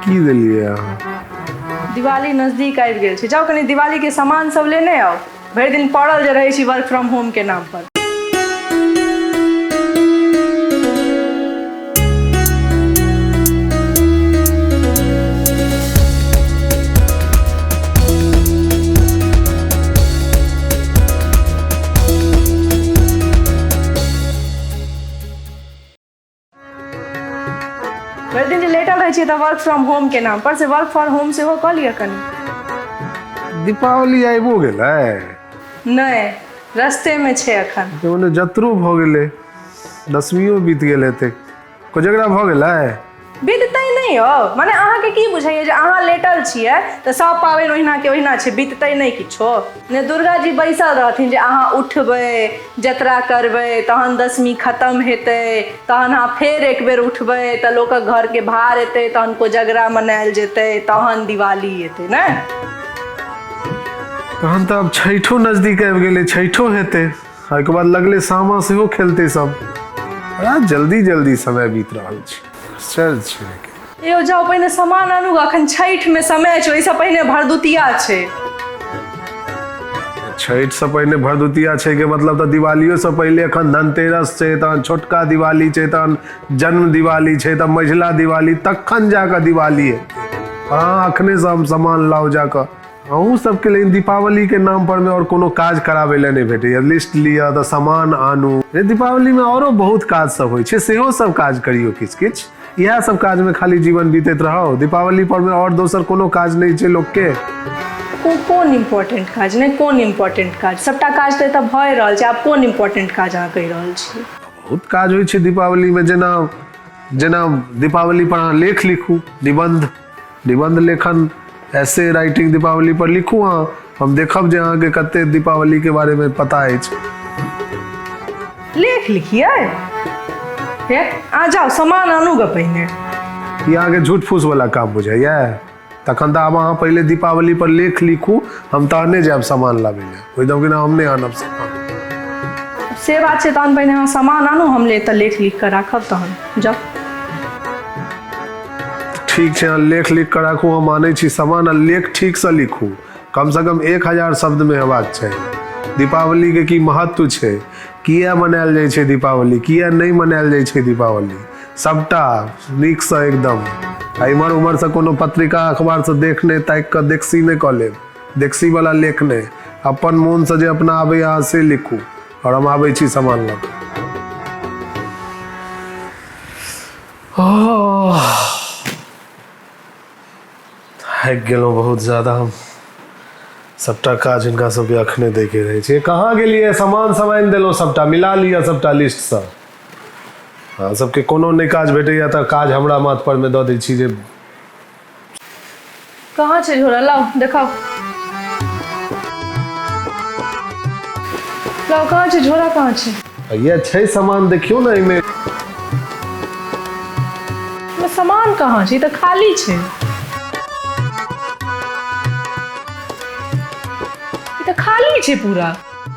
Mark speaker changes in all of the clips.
Speaker 1: की देलिए अहाँ?
Speaker 2: दिवाली नजदीक आबि गेल छै, जाओ कनी दिवाली के सामान सब लेने आओ। भरि दिन पड़ल जे रहै छी वर्क फ्रॉम होम के नाम पर। भरि दिन जे लेटल रहै छी तऽ वर्क फ्रॉम होम के नाम पर से वर्क फ्रॉम होम सेहो कऽ लिअ कनी।
Speaker 1: दीपावली आइबो गेलै?
Speaker 2: नहीं, रस्ते में छे अखन।
Speaker 1: तो ओने जतरो भ गेलै, दसमियो बीत गेल हेतै, कोजगरा भ गेलै?
Speaker 2: बीततै नहीं हो, माने अहाँ के की बुझाइए जे अहाँ लेटल छियै तऽ सब पाबनि ओहिना के ओहिना छै, बीततै नहीं किछो। ने दुर्गा जी बैसल रहथिन जे अहाँ उठबै, जतरा करबै, तहन दसमी खत्म हेतै, तहन अहाँ फेर एक बेर उठबै तऽ लोकक घर के भार एतै, तहन कोजगरा मनायल जेतै, तहन दिवाली एतै ने।
Speaker 1: तहन तऽ अब छठो नजदीक आबि गेलै, छठो हेतै, ओहिके बाद लगले सामा सेहो खेलतै सब। बड़ा जल्दी जल्दी समय बीत रहल छै, आश्चर्य छै।
Speaker 2: यो जाओ पहिने सामान आनू, अखन छठि में समय छै, ओहिसँ पहिने भरदुतिया छै।
Speaker 1: छठि से पहिने भरदुतिया छै के मतलब तऽ दिवालियो से पहिले एखन धनतेरस छै, तहन छोटका दिवाली छै, तहन जन्म दिवाली छै, तब मझिला दिवाली, तखन जाकऽ दिवाली हेतै। हाँ, अखने से हम सामान लाओ जाकऽ। अहूँ सबके लिए दीपावली के नाम पर में और कोनो काज कराबै लए नहीं भेटैया। लिस्ट लिअ तऽ सामान आनू। दीपावली में औरो बहुत काज सब होइ छै, सेहो सब काज करियो किछ किछ। इएह सब काज में खाली जीवन बीतैत रहो। दीपावली पर में और दोसर कोनो काज नहीं छै लोक के।
Speaker 2: कोन इम्पोर्टेंट काज नहीं, कोन इम्पोर्टेंट काज? सबटा काज तऽ एतऽ भए रहल छै, आब कोन इम्पोर्टेंट काज अहाँ कहि रहल छी?
Speaker 1: बहुत काज होइ छै दीपावली में, जेना दीपावली पर अहाँ लेख लिखू, निबंध लेखन, ऐसे राइटिंग दीपावली पर लिखू। हम देखब जे अहाँके कते दीपावली के बारे में पता अछि।
Speaker 2: लेख लिखिए? आ जाओ सामान आनू ग पहिने।
Speaker 1: ई अहाँके झूठ फूस वाला काम बुझाइया? तखन तऽ आब अहाँ पहिले दीपावली पर लेख लिखू, हम तहने जायब सामान लाबै ले। कोई दम कि ना हम नहीं आनब सामान।
Speaker 2: से बात छै, तहन पहिने अहाँ सामान आनू, हम ले तऽ लेख लिख कऽ राखब, तहन जाओ।
Speaker 1: ठीक छै, लेख लिख कर राखू, हम आनै छी सामान। लेख ठीक से लिखू, कम से कम 1000 शब्द में हेबाक चाही। दीपावली के की महत्व छै, किया मनायल जाइ छै दीपावली, किया नहीं मनायल जाइ छै दीपावली, सबटा नीक से एकदम। इमहर उमहर से कोनो पत्रिका अखबार से देखने ताकि कऽ देखसी नहीं कऽ लेब, देखसी वाला लेख नहीं। अपन मोन से जे अपना आबै अहाँ से लिखू, और हम आबै छी सामान लऽ कऽ। थाकि गेलहुँ बहुत ज्यादा हम। सबटा काज हिनका सबके अखने दै के रहै छै। कहाँ गेलियै? सामान सब आनि देलहुँ, सबटा मिला लिअ सबटा लिस्ट से। हाँ, सबके कोनो नहीं काज भेटैया तऽ काज हमरा माथ पर में दऽ दै छी जे।
Speaker 2: कहाँ छै झोरा? लाओ देखाओ, लाओ कहाँ छै झोरा, कहाँ छै?
Speaker 1: ये छै सामान, देखियो ना इमे।
Speaker 2: सामान कहाँ छै? तऽ खाली छै। तऽ खाली छै पूरा।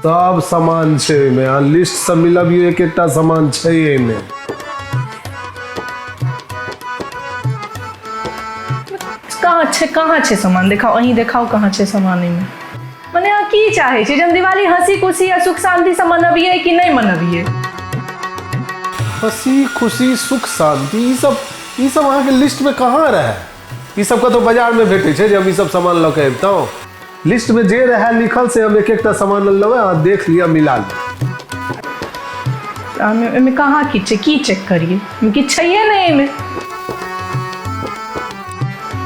Speaker 1: सब सामान छै में, अहाँ लिस्ट से मिलबियो, एक एकटा सामान छै एमे।
Speaker 2: कहाँ छै सामान? देखाओ, अहीं देखाओ कहाँ छै सामान में। मने अहाँ की चाहे छी? जब दिवाली हंसी खुशी या सुख शांति से मनबिए कि नहीं मनबिए?
Speaker 1: हंसी खुशी सुख शांति, ई सब अहाँ के लिस्ट में कहाँ रहे? ई सब का तो बाजार में भेटे छै, जब ई सब सामान लऽ के अबितौं। लिस्ट में जे रहे लिखल से हम एक एकटा सामान लेबै, अहाँ देख लिया, मिला लिया।
Speaker 2: एमे कहाँ की छै? की चेक करिए? कि छैये नहीं एमे?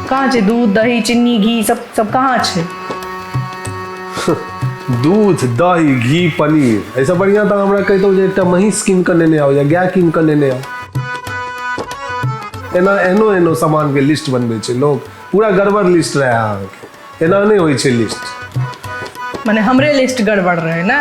Speaker 2: कहाँ छै दूध दही चीनी घी सब कहाँ छै?
Speaker 1: दूध दही घी पनीर, ऐसा बढ़िया तो हमरा कहितौ जे एकटा महींस कीन कऽ लेने आओ या गाय कीन कऽ लेने आओ। एनो सामान के लिस्ट बनबै छै लोग, पूरा गड़बड़ लिस्ट रहे अहाँके। एना नहीं होइ छै लिस्ट।
Speaker 2: माने हमरे लिस्ट गड़बड़ रहे ना?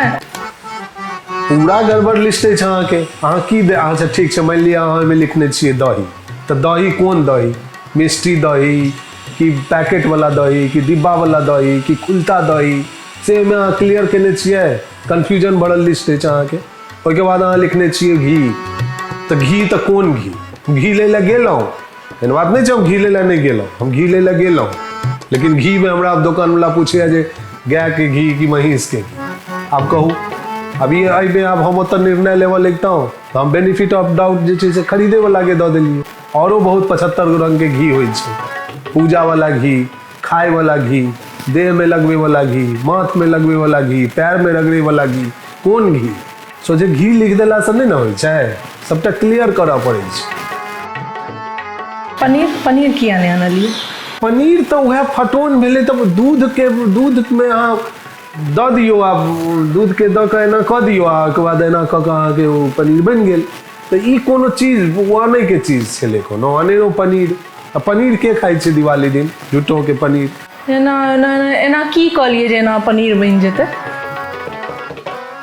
Speaker 1: पूरा गड़बड़ लिस्ट अछि अहाँके। अहाँ की दे? अच्छा ठीक छै, मान लिअ अहाँ एहिमे लिखने छियै दही, तऽ दही कोन दही? मिष्टी दही कि पैकेट वाला दही कि डिब्बा वाला दही कि खुलता दही, से में अहाँ क्लियर केने छियै? कन्फ्यूजन भरल लिस्ट अछि अहाँके। ओहिके बाद अहाँ लिखने छियै घी, तऽ घी तऽ कोन घी? घी लै लए गेलहुँ एहन बात नहीं हम घी ले नहीं गेलहुँ, हम घी ले गेलहुँ, लेकिन घी में हमरा दुकान वाला पूछे जे गाय के घी कि महींस के घी, आप कहू अभी अबे आब हम ओतऽ निर्णय लेवल लगतहुँ तो हम बेनिफिट ऑफ डाउट जे छै से खरीदे वाला के दऽ देलियै। औरो बहुत 75 रंग के घी होइ छै, पूजा वाला घी, खाए वाला घी, देह में लगवे वाला घी, माथ में लगवे वाला घी, पैर में रगड़े वाला घी, कोन घी सोचे घी लिख देला से नहीं ना होइ छै, सबटा क्लियर करऽ पड़ै छै।
Speaker 2: पनीर किया नहीं आनलिए?
Speaker 1: पनीर तो वह फटोन भेले, तब दूध में अहाँ दऽ दियौ, आब दूध के दऽ के एना कऽ दियौ, के बाद एना कऽ के अहाँके ओ पनीर बनि गेल। तो ई कोनो चीज आने के चीज छलै, कोनो अनेरो पनीर। आ पनीर के खाइ छै दिवाली दिन झूठों के पनीर?
Speaker 2: एना की कहलिए जे एना पनीर बनि जेतै?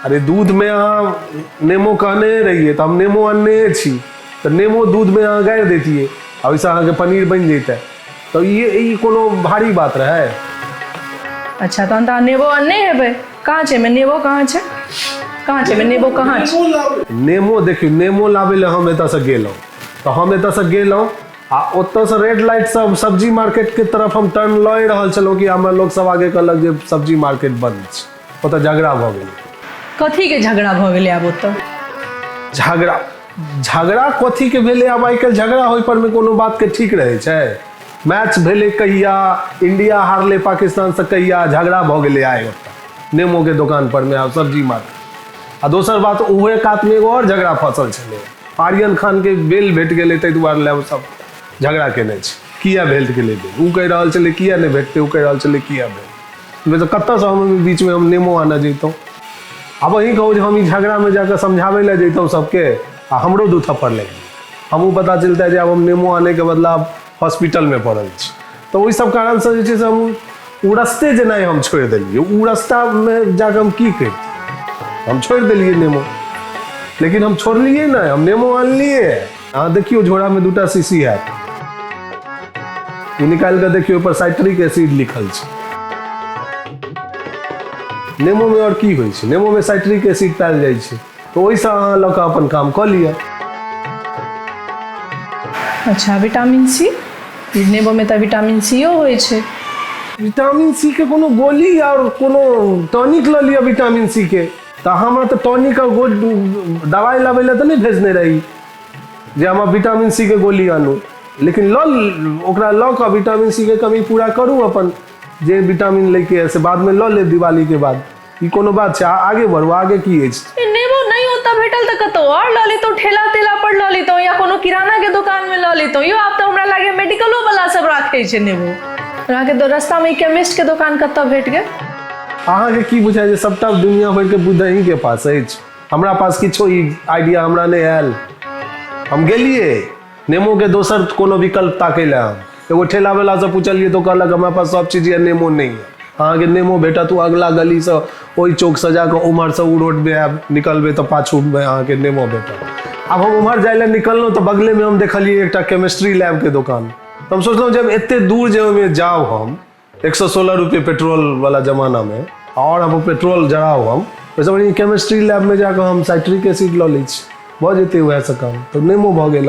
Speaker 1: अरे दूध में अहाँ नेमो कहने रहिए तो हम नेमो आनने छी, तो नेमो दूध में अहाँ गाड़ि देतिए, वैसे अहाँके पनीर बन जैते। तो ये कोनो भारी बात रहे?
Speaker 2: अच्छा तहन तऽ नेबो अन्ने हेबै, कहाँ छै? नेबो कहाँ छै? कहाँ छै नेबो? कहाँ छै
Speaker 1: नेमो? देखियो नेमो लाबे ले हम एतऽ से गेलहुँ, तो हम एतऽ से गेलहुँ आ ओतऽ से रेड लाइट सब सब्जी मार्केट के तरफ हम टर्न लऽ रहल छलहुँ कि हमरा लोग सब आगे कहलक जे सब्जी मार्केट बंद छै, ओतऽ झगड़ा भऽ गेलै।
Speaker 2: कथी के झगड़ा भऽ गेलै आब ओतऽ?
Speaker 1: झगड़ा कथी के भेलै? आब आइ काल्हि झगड़ा होय पर में कोनो बात के ठीक रहे छै? मैच भेले कहिया, इंडिया हारले पाकिस्तान से कहिया, झगड़ा भऽ गेलै आइ ओतऽ नेमो के दुकान पर में, आब सब्जी मार्केट। आ दोसर बात उहे कात में एगो और झगड़ा फसल छलै, आर्यन खान के बेल भेट गेलै, ताहि दुआरे ले सब झगड़ा केने छै। किया भेट गेलै बेल? उ कहि रहल छलै किया नहीं भेटते, उ कहि रहल छलै किया भेल। तो कतऽ से हम बीच में हम नेमो आना जैतहुँ? अब वही कहू हम ई झगड़ा में जाकर समझावे ला जैतहुँ सबके, आ हमरो दू थप्पड़ लग हमहूँ पता चलता है जे अब हम नेमो आने के बदला हॉस्पिटल में पड़ल छी। तो वही सब कारण से जे छै से हम उ रस्ते जे नहीं हम छोड़ दिलिए, उ रास्ता में जाकर हम की करिए, हम छोड़ दिलिए नेमो। लेकिन हम छोड़लिए ना, हम नेमो आनलिए। हाँ देखियो झोड़ा में 2टा शीशी है, निकाल कर देखियो ऊपर साइट्रिक एसिड लिखल छै। नेमो में और की होइ छै? नेमो में साइट्रिक एसिड पायल जाइ छै, तो ओहिसँ अहाँ लऽ कऽ अपन काम कऽ लिअ।
Speaker 2: अच्छा विटामिन सी? नेबो में तो विटामिन सीओ होइ छै।
Speaker 1: विटामिन सी के कोनो गोली और कोनो टॉनिक लऽ लिअ विटामिन सी के। तो हमरा तो टॉनिक और दवाई लाबै लए तो नहीं भेजने रही जे हम विटामिन सी के गोली आनू, लेकिन ओकरा लऽ कऽ विटामिन सी के कमी पूरा करूँ अपन, जे विटामिन लेके से बाद में लऽ ले दिवाली के बाद। ई कोनो बात छै? आगे बढ़ू, आगे की अछि?
Speaker 2: नेबो नहीं होता भेटल तो कतौ और लऽ लेतौ, ठेला तेला पर लऽ लेतौ या कोनो किराना के दुकान में लऽ लेतौ। यो आब तो हमरा लागे मेडिकलो वाला सब राखे छै नेबो। अहाँके तो रास्ता में केमिस्ट के दुकान कतऽ भेट गेल?
Speaker 1: अहाँके की बुझाइ जे सबटा दुनिया भर के बुद्धि अहीं के पास अछि? हमरा पास किछो ई आइडिया हमरा नहीं आयल। हम गेलिए नेमो के दोसर कोनो विकल्प ताकै लए, एगो ठेला वाला से पूछलिए तो कहलक हमरा पास सब चीज है, नेमो नहीं है। अहाँके नेमो भेटत तो अगला गली से ओहि चौक से जाकर उम्हर से उ रोड में आब निकलबे तो पाछू में अहाँके नेमो भेटत। अब हम उम्हर जाए निकललहुँ तो बगले में हम देखलिए एकटा केमिस्ट्री लैब के दुकान। तो हम सोचलहुँ जब एते दूर जे जाओ हम 116 रुपये पेट्रोल वाला जमाना में, और हम पेट्रोल जराओ हम, वैसे बढ़िया केमिस्ट्री लैब में जाकर हम साइट्रिक एसिड लऽ लै छी, भऽ जेतै वएह से काम। तो नेमो भऽ गेल।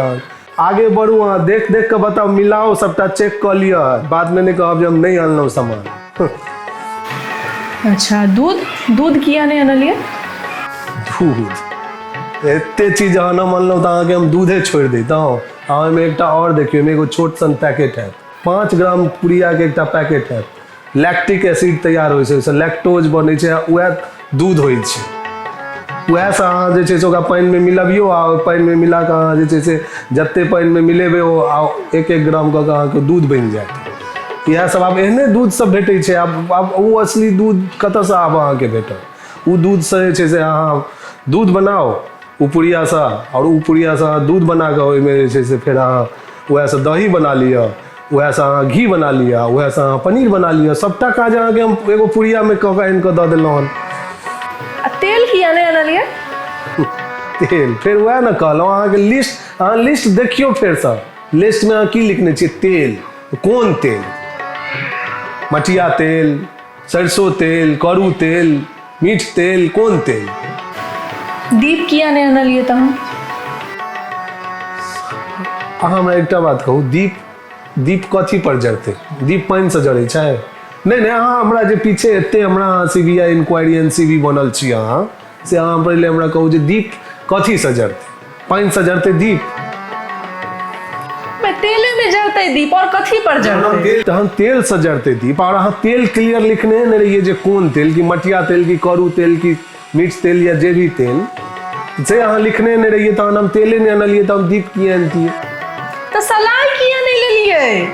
Speaker 1: आगे बढ़ू, अहाँ देख देख के बताओ, मिलाओ, सबटा चेक कऽ लिअ, बाद में नहीं कहब जे हम नहीं आनलहुँ सामान।
Speaker 2: अच्छा दूध किया नहीं आनलिए?
Speaker 1: दूध एते चीज अहाँ न मानलहुँ तो अहाँके हम दूधे छोड़ देतहुँ। अहाँ में एकटा और देखियो, एगो छोट सन पैकेट है, 5 ग्राम पुड़िया के एकटा पैकेट है, लैक्टिक एसिड तैयार होइ छै, लैक्टोज बनै छै, वएह दूध होइ छै। वएह से अहाँ जे छै से ओकरा पानि में मिलबियो, आ पानि में मिला कऽ अहाँ जे छै से जते पानि में मिलेबै ओ 1-1 ग्राम कऽ अहाँके दूध बनि जायत। इएह सब आब एहने दूध सब भेटै छै। आब ओ असली दूध कतऽसँ आब अहाँके भेटत? ओ दूध से जे छै से अहाँ दूध बनाओ पुड़िया से, और पुड़िया से अहाँ दूध बना कऽ ओहिमे जे छै से फेर अहाँ वएह से दही बना लिअ, वएह से अहाँ घी बना लिअ, वएह से अहाँ पनीर बना लिअ। सबटा काज अहाँके हम एगो पुड़िया में कऽ कऽ आनि कऽ दऽ देलहुँ हन।
Speaker 2: तेल किया नहीं आनलिए?
Speaker 1: तेल फेर वएह ने कहलहुँ अहाँके लिस्ट, अहाँ लिस्ट देखियो फेर से, लिस्ट में अहाँ की लिखने छियै? तेल। कोन तेल? मटिया तेल, सरसों तेल, करू तेल, मीठ तेल, कोन तेल?
Speaker 2: दीप किया नहीं आनलिए? तो
Speaker 1: अहाँ हमरा एकटा बात कहू, दीप कथी पर जरते? दीप पानि से जड़े छै? नहीं अहाँ हमरा जे पीछे एते हमरा CBI इंक्वायरी NCB बनल छी अहाँ से अहाँ पहले हमरा कहू जे दीप कथी से जरते? पानि से जरते दीप?
Speaker 2: तेले में जरते दीप और कथी पर जरते?
Speaker 1: हम तेल से जरते दीप, और अहाँ तेल क्लियर लिखने नहीं रहिए जे कौन तेल, की मटिया तेल की करू तेल की मिर्च तेल या जे भी तेल से अहाँ लिखने नहीं रहिए, तो हम तेले नहीं आनलिए तो हम दीप किए आनतिए?
Speaker 2: तो सलाई किया नहीं ले लिए?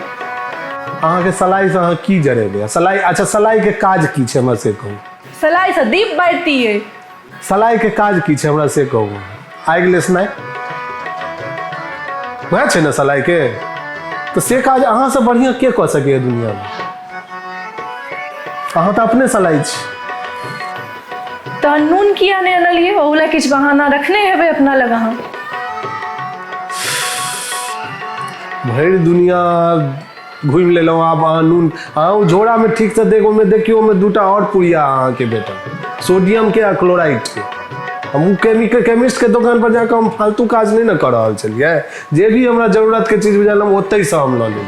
Speaker 1: अहाँ के सलाई से अहाँ की जरेबे? सलाई, अच्छा सलाई के काज की छै हमरा से कहू?
Speaker 2: सलाई से दीप बारती है।
Speaker 1: सलाई के काज की छै हमरा से कहू? आगि लेसनाइ वह छै ने सलाई के, तो से काज अहाँ से बढ़िया के कऽ सके दुनिया में? अहाँ तो अपने सलाई छी।
Speaker 2: तो नून किया नहीं आनलिए? ओला किछ बहाना रखने हेबे अपना लगा। हम
Speaker 1: भरि दुनिया घूम लेलहुँ, आब अहाँ नून अहाँ झोरा में ठीक से देखो में देखियो में दूटा और पुड़िया अहाँ के बेटा, सोडियम के आ क्लोराइड के। हम केमिस्ट के दुकान पर जाकर हम फालतू काज नहीं न कर रहा चलिए, जे भी हमरा जरूरत के चीज बुझल हम ओतै से हम लऽ लेलिए,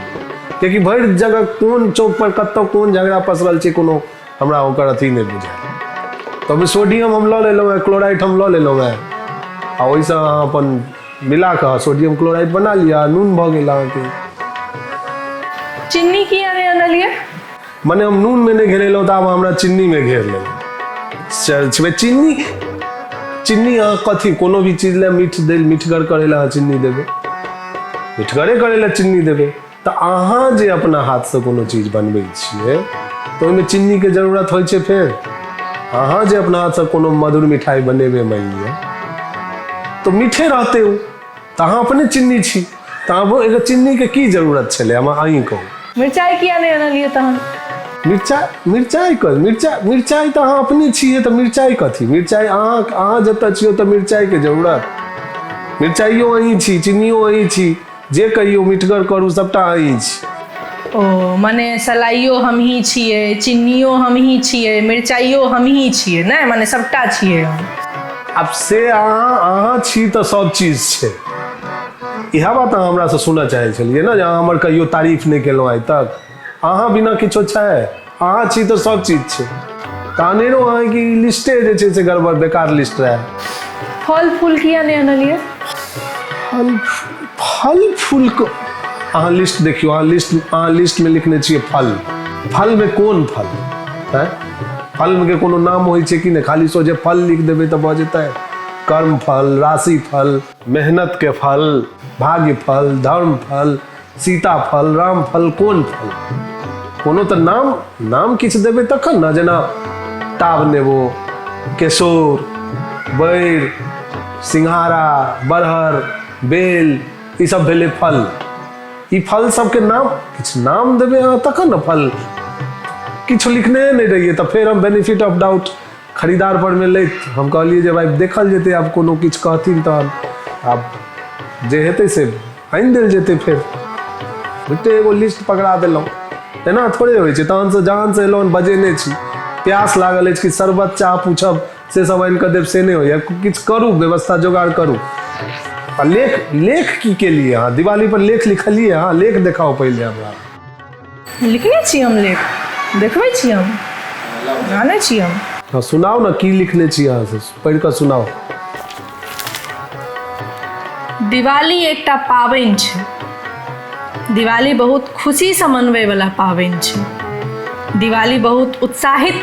Speaker 1: क्योंकि भरि जगह कोन चौक पर कतौ कोन झगड़ा पसरल छै कोनो हमरा ओकर अथी नहीं बुझाय। तो सोडियम हम लऽ लेलहुँ, क्लोराइड हम लऽ लेलहुँ, आ ओहिसँ अहाँ अपन मिला कऽ सोडियम क्लोराइड बना लिया, नून भऽ गेल अहाँके।
Speaker 2: चीनी किया नहीं आनलिए?
Speaker 1: मने हम नून में नहीं घेरेलहुँ तो आब हमरा चीनी में घेर लेलहुँ। चीनी अहाँ कथी कोनो भी चीज ले मीठगर करे ला चीनी देबे, मीठगरे करे ला चीनी देबे। तो अहाँ जे अपना हाथ से कोनो चीज बनबै छियै तो ओहिमे चीनी के जरूरत होइ छै? फेर अहाँ जे अपना हाथ से कोनो मधुर मिठाई बनेबे मान लिअ तो मीठे रहते हो, तो अहाँ अपने चीनी छी, तो अहाँ एगो चीनी के की जरूरत छलै? हम अहीं कहू।
Speaker 2: मिर्चाई किया नहीं आनलिए तहन?
Speaker 1: मिर्चाई तो अहाँ अपने छिए, तो मिर्चाई कथी? मिर्चाई अहाँ जतऽ छियो तो मिर्चाई के जरूरत? मिर्चाइयो अहीं छी, चीनियो अहीं छी, जे कहियो मीठगर करू सबटा अहीं छी।
Speaker 2: ओ माने सलाइयो हम ही छिए, चीनियो हम ही छिए, मिर्चाइयो हम ही छिए, नहीं माने सबटा छिए हम।
Speaker 1: अब से अहाँ छी तो सब चीज छै। इहा बात अहाँ हमरा से सुनऽ चाहे छलिए ना, जे अहाँ हमर कहियो तारीफ नहीं केलहुँ आइ तक। अहाँ बिना किछो छै? अहाँ छी तो सब चीज छै। कानेरो अहाँ की लिस्टे जे छै से गड़बड़ बेकार लिस्ट रहे।
Speaker 2: फल फूल किया नहीं आनलिए?
Speaker 1: फल फूल को अहाँ लिस्ट देखियो, अहाँ लिस्ट में लिखने छिए फल। फल में कोन फल है? फल के कोनो नाम होइ छै कि नहीं? खाली सोझे फल लिख देबै तो भऽ जेतै? कर्म फल, राशि फल, मेहनत के फल, भाग्य फल, धर्म फल, सीता फल, राम फल, कोन फल? कोनो तो नाम किछु देबै तखन ना, जेना टाब नेबो, केशोर, बैर, सिंघारा, बरहर, बेल, ई सब भेलै फल। ई फल सबके नाम किछु नाम देबै अहाँ तखन ना फल। किछु लिखने नहीं रहिए तो फिर हम बेनिफिट ऑफ डाउट खरीदार पर में लैत हम कहलिए जे भाई देखल जेतै, आब कोनो किछु कहथिन तहन आब जे हेतै से आनि देल जेतै। फिर बुझते एगो लिस्ट पकड़ा देलहुँ, एना थोड़े होइ छै। तहन से जहान से एलहुँ बजेने छी, प्यास लागल अछि कि शरबत चाह पूछब से सब आनि कऽ देब से नहीं होइए। किछु करू, व्यवस्था जोगाड़ करू। आ लेख की केलिए अहाँ? दिवाली पर लेख लिखलिए अहाँ? लेख देखाओ पहले हमरा।
Speaker 2: लिखने छी हम लेख, देखबै छी हम, जानै छी हम।
Speaker 1: हाँ सुनाओ ना, की लिखने छी अहाँ से पढ़ि कऽ सुनाओ।
Speaker 2: दिवाली एकटा पाबनि छै। दिवाली बहुत खुशी से मनबै वाला पाबनि छै। दिवाली बहुत उत्साहित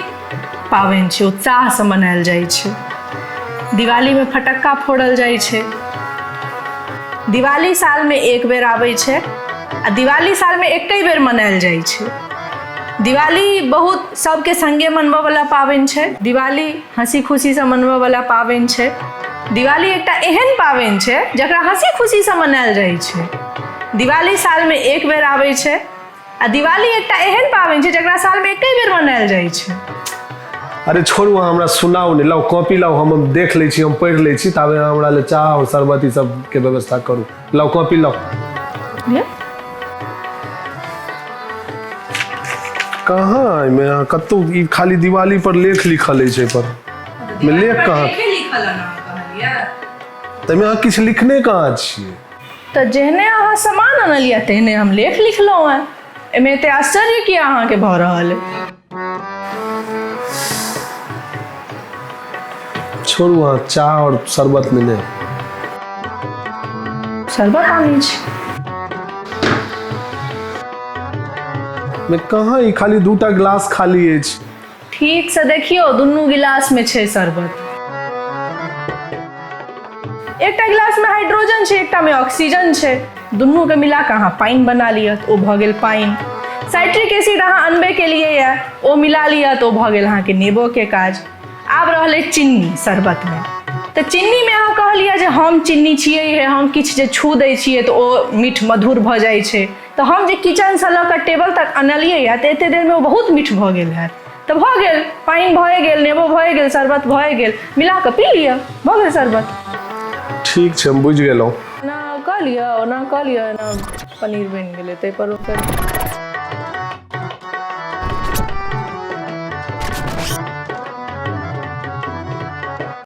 Speaker 2: पाबनि छै, उत्साह से मनायल जाइ छै। दिवाली में फटक्का फोड़ल जाइ छै। दिवाली साल में एक बेर आबै छै आ दिवाली साल में एकै बेर मनायल जाइ छै। दिवाली बहुत सबके संगे मनबऽ वाला पाबनि छै। दिवाली हंसी खुशी से मनबऽ वाला पाबनि छै। दिवाली एकटा एहन पाबनि छै जकरा हंसी खुशी से मनायल जाइ छै। दिवाली साल में एक बेर आबै छै आ दिवाली एकटा एहन पाबनि छै जकरा साल में एकै बेर मनायल जाइ छै।
Speaker 1: अरे छोड़ू, अहाँ हमरा सुनाओ ने, लाओ कॉपी लाओ, हम देख लै छी, हम पढ़ि लै छी, ताबे अहाँ हमरा ले चाह और शरबत ई सब के व्यवस्था करू। लाओ कॉपी लाओ। कहाँ एहिमे कतौ ई खाली दिवाली पर लेख लिखल अछि पर में लेख कहाँ? ताहिमे अहाँ किछु लिखने कहाँ छियै?
Speaker 2: तो जेहने अहाँ सामान अनलिया तेहने हम लेख लिखलहुँ हैं। एमे एते आश्चर्य किया अहाँके भऽ रहल है?
Speaker 1: छोड़ू वहाँ चाह और शरबत मिले।
Speaker 2: शरबत आनी छै।
Speaker 1: मैं कहाँ ही खाली 2टा गिलास खाली अछि।
Speaker 2: ठीक से देखियो दुनू गिलास में छै शरबत। एकटा गिलास में हाइड्रोजन छै, एकटा में ऑक्सीजन छै। दुनू के मिला के अहाँ पानि बना लिअ तऽ ओ भऽ गेल पानि। साइट्रिक एसिड अहाँ अनबे के लिए या ओ मिला लिअ तऽ ओ भऽ गेल अहाँके नेबो के काज। आब रहलै चीनी शरबत में। तऽ चीनी में अहाँ कहलिए जे हम चीनी छियै, हम किछु जे छू दै छियै तऽ ओ मीठ मधुर भऽ जाइ छै। तऽ हम जे किचन से लऽ कऽ टेबल तक अनलियै या तऽ एते देर में ओ बहुत मीठ भऽ गेल हैत। तऽ भऽ गेल पानि, भऽ गेल नेबो, भऽ गेल शरबत, भऽ गेल, मिला कऽ पी लिअ, भऽ गेल शरबत।
Speaker 1: ठीक छै, हम बुझि गेलहुँ।
Speaker 2: ना कह लिया ना पनीर बन गए ते पर